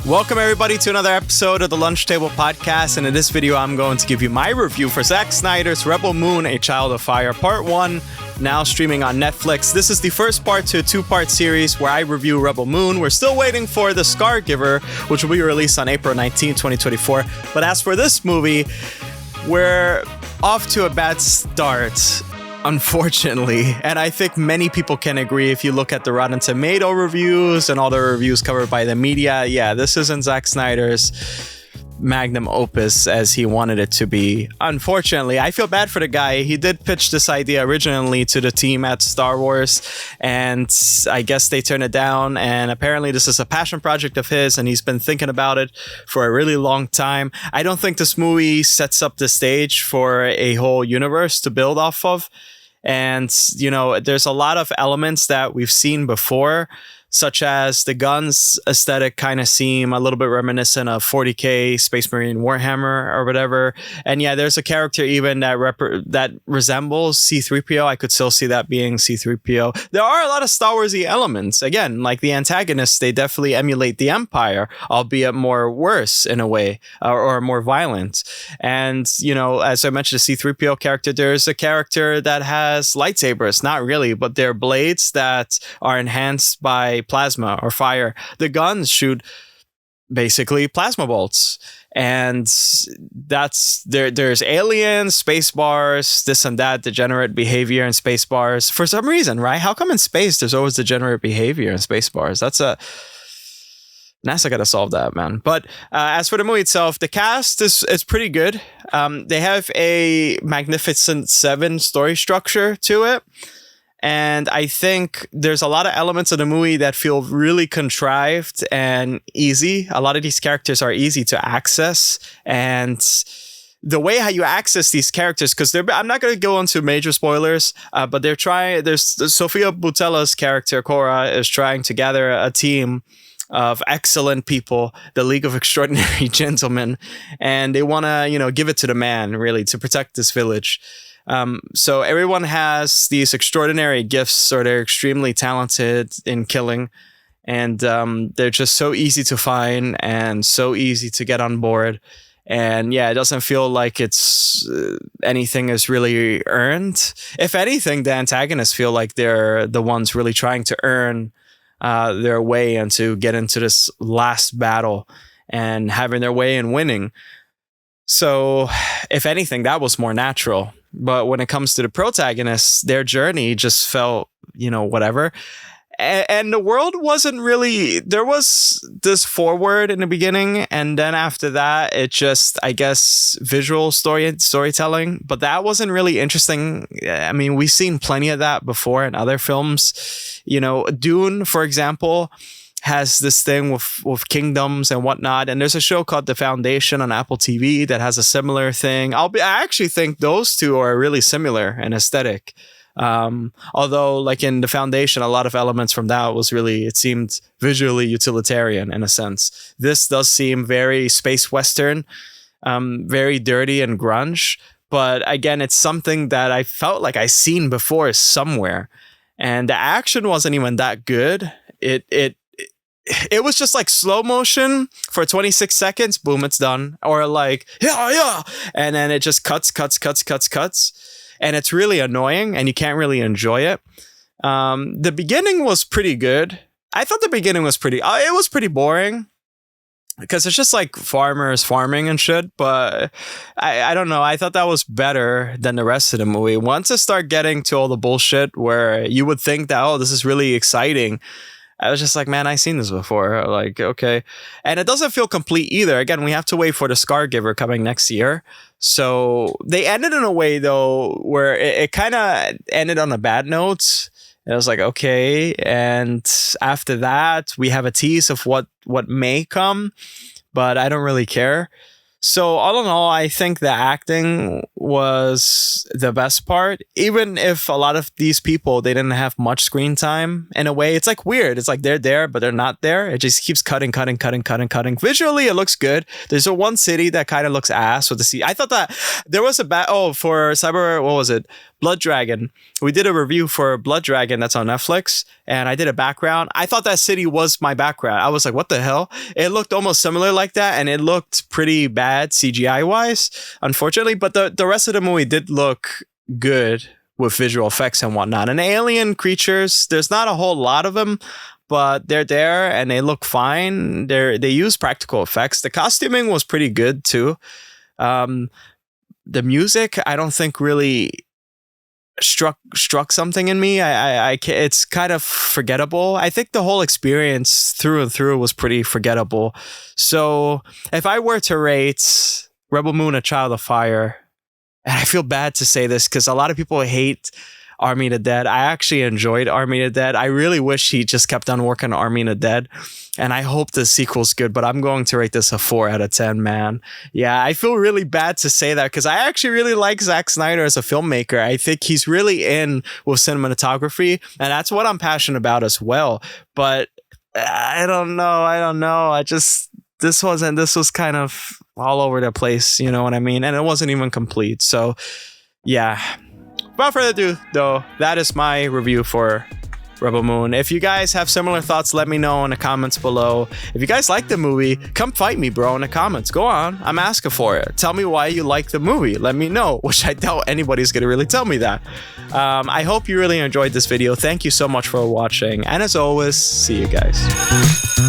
Welcome everybody to another episode of the Lunch Table Podcast, and in this video I'm going to give you my review for Zack Snyder's Rebel Moon, A Child of Fire Part 1, now streaming on Netflix. This is the first part to a two-part series where I review Rebel Moon. We're still waiting for The Scargiver, which will be released on April 19, 2024. But as for this movie, we're off to a bad start, unfortunately, and I think many people can agree if you look at the Rotten Tomato reviews and all the reviews covered by the media. Yeah, this isn't Zack Snyder's magnum opus as he wanted it to be. Unfortunately, I feel bad for the guy. He did pitch this idea originally to the team at Star Wars, and I guess they turned it down, and apparently this is a passion project of his, and he's been thinking about it for a really long time. I don't think this movie sets up the stage for a whole universe to build off of. And, you know, there's a lot of elements that we've seen before, such as the guns aesthetic kind of seem a little bit reminiscent of 40K Space Marine Warhammer or whatever. And yeah, there's a character even that resembles C-3PO. I could still see that being C-3PO. There are a lot of Star Wars-y elements. Again, like the antagonists, they definitely emulate the Empire, albeit more worse in a way, or more violent. And, you know, as I mentioned, the C-3PO character, there's a character that has lightsabers. Not really, but they're blades that are enhanced by plasma or fire. The guns shoot basically plasma bolts, and that's there's aliens, space bars, this and that, degenerate behavior in space bars for some reason, right? How come in space there's always degenerate behavior in space bars? NASA gotta solve that, man. But as for the movie itself, the cast is pretty good. They have a Magnificent Seven story structure to it. And I think there's a lot of elements of the movie that feel really contrived and easy. A lot of these characters are easy to access. And the way how you access these characters, because I'm not going to go into major spoilers, but there's Sofia Boutella's character, Kora, is trying to gather a team of excellent people, the League of Extraordinary Gentlemen, and they want to, you know, give it to the man, really, to protect this village. So everyone has these extraordinary gifts, or they're extremely talented in killing, and they're just so easy to find and so easy to get on board. And yeah, it doesn't feel like it's anything is really earned. If anything, the antagonists feel like they're the ones really trying to earn their way and to get into this last battle and having their way in winning. So if anything, that was more natural. But when it comes to the protagonists, their journey just felt, you know, whatever. And the world wasn't really, there was this forward in the beginning, and then after that, it just, I guess, visual storytelling. But that wasn't really interesting. I mean, we've seen plenty of that before in other films. You know, Dune, for example, has this thing with kingdoms and whatnot, and there's a show called The Foundation on Apple TV that has a similar thing. I actually think those two are really similar in aesthetic, although like in The Foundation, a lot of elements from that was really, it seemed visually utilitarian in a sense. This does seem very space western, very dirty and grunge, but again, it's something that I felt like I seen before somewhere, and the action wasn't even that good. It was just like slow motion for 26 seconds, boom, it's done. Or like, yeah. And then it just cuts. And it's really annoying and you can't really enjoy it. The beginning was pretty good. I thought the beginning was it was pretty boring because it's just like farmers farming and shit. But I don't know. I thought that was better than the rest of the movie. Once it started getting to all the bullshit where you would think that, oh, this is really exciting, I was just like, man, I've seen this before. Like, okay. And it doesn't feel complete either. Again, we have to wait for The Scargiver coming next year. So they ended in a way, though, where it kind of ended on a bad note. And I was like, okay. And after that, we have a tease of what may come, but I don't really care. So all in all, I think the acting was the best part, even if a lot of these people, they didn't have much screen time in a way. It's like weird. It's like they're there, but they're not there. It just keeps cutting. Visually, it looks good. There's one city that kind of looks ass with the sea. I thought that there was for Cyber, what was it? Blood Dragon. We did a review for Blood Dragon that's on Netflix, and I did a background. I thought that city was my background. I was like, what the hell? It looked almost similar like that, and it looked pretty bad CGI-wise, unfortunately, but the rest of the movie did look good with visual effects and whatnot. And alien creatures, there's not a whole lot of them, but they're there and they look fine. They use practical effects. The costuming was pretty good too. The music, I don't think really struck something in me. It's kind of forgettable. I think the whole experience through and through was pretty forgettable. So if I were to rate Rebel Moon a Child of Fire, and I feel bad to say this because a lot of people hate Army of the Dead. I actually enjoyed Army of the Dead. I really wish he just kept on working on Army of the Dead. And I hope the sequel's good, but I'm going to rate this a 4 out of 10, man. Yeah, I feel really bad to say that because I actually really like Zack Snyder as a filmmaker. I think he's really in with cinematography, and that's what I'm passionate about as well. But I don't know. This was kind of all over the place, you know what I mean? And it wasn't even complete. So, yeah. Without further ado, though, that is my review for Rebel Moon. If you guys have similar thoughts, let me know in the comments below. If you guys like the movie, come fight me, bro, in the comments. Go on. I'm asking for it. Tell me why you like the movie. Let me know, which I doubt anybody's going to really tell me that. I hope you really enjoyed this video. Thank you so much for watching. And as always, see you guys.